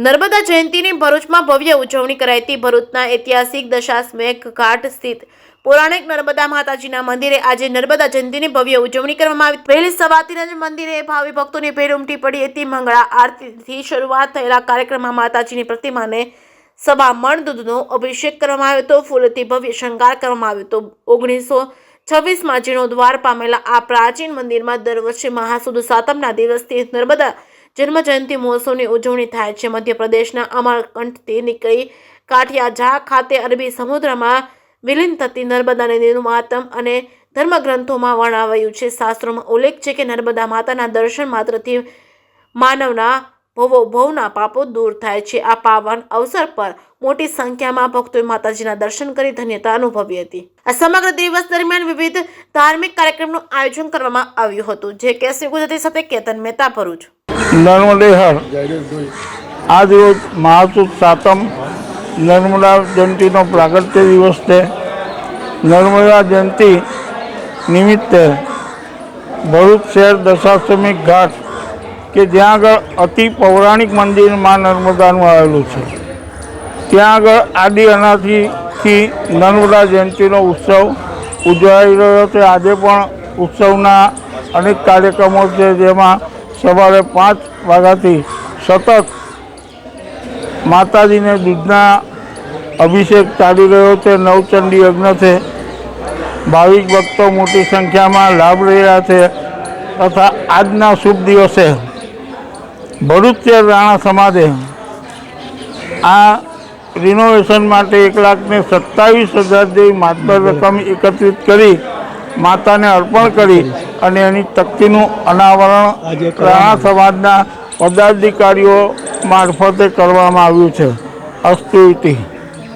નર્મદા જયંતીની ભરૂચમાં ભવ્ય ઉજવણી કરાઈ હતી। ભરૂચના ઐતિહાસિક દશાશ્વમેઘ ઘાટ સ્થિત પૌરાણિક નર્મદા માતાજીના મંદિરે આજે નર્મદા જયંતીની ભવ્ય ઉજવણી કરવામાં આવી। વહેલી સવારથી જ મંદિરે ભાવિ ભક્તોની ભીડ ઉમટી પડી હતી। મંગળા આરતીથી શરૂઆત થયેલા કાર્યક્રમમાં માતાજીની પ્રતિમાને સવા મણ દૂધનો અભિષેક કરવામાં આવ્યો હતો। ફૂલોથી ભવ્ય શણગાર કરવામાં આવ્યો હતો। 1926માં જીર્ણોદ્ધાર પામેલા આ પ્રાચીન મંદિરમાં દર વર્ષે મહાસુદ સાતમના દિવસથી નર્મદા જન્મ જયંતિ મહોત્સવની ઉજવણી થાય છે। મધ્યપ્રદેશના અમરકંટકથી નીકળી કાઠિયાજા ખાતે અરબી સમુદ્રમાં વિલીન થતી નર્મદા નદીનું મહાત્મ અને ધર્મગ્રંથોમાં વર્ણવાયું છે। શાસ્ત્રોમાં ઉલ્લેખ છે કે નર્મદા માતાના દર્શન માત્રથી માનવના ભવોભવના પાપો દૂર થાય છે। આ પાવન અવસર પર મોટી સંખ્યામાં ભક્તોએ માતાજીના દર્શન કરી ધન્યતા અનુભવી હતી। આ સમગ્ર દિવસ દરમિયાન વિવિધ ધાર્મિક કાર્યક્રમનું આયોજન કરવામાં આવ્યું હતું। જે કેસરી ગુજરાતી સાથે કેતન મહેતા ભરૂચ। નર્મદેહર આજ રોજ મહાસુદ સાતમ નર્મદા જયંતિનો પ્રાગટ્ય દિવસ છે। નર્મદા જયંતિ નિમિત્તે ભરૂચ શહેર દશાશ્વમેઘ ઘાટ કે જ્યાં આગળ અતિ પૌરાણિક મંદિર માં નર્મદાનું આવેલું છે, ત્યાં આગળ આદિ અનાદિથી નર્મદા જયંતિનો ઉત્સવ ઉજવાઈ રહ્યો છે। આજે પણ ઉત્સવના અનેક કાર્યક્રમો છે, જેમાં સવારે 5 વાગ્યાથી સતત માતાજીને દૂધના અભિષેક ચાલી રહ્યો છે। નવચંડી યજ્ઞ છે। ભાવિક ભક્તો મોટી સંખ્યામાં લાભ લઈ રહ્યા છે તથા આજના શુભ દિવસે ભરૂચ રાણા સમાજે આ રિનોવેશન માટે 1,27,000 જેવી માતબર રકમ એકત્રિત કરી માતાને અર્પણ કરી અને એની તકતીનું અનાવરણ રાણા સમાજના પદાધિકારીઓ મારફતે કરવામાં આવ્યું છે। અસ્તુ ઇતિ।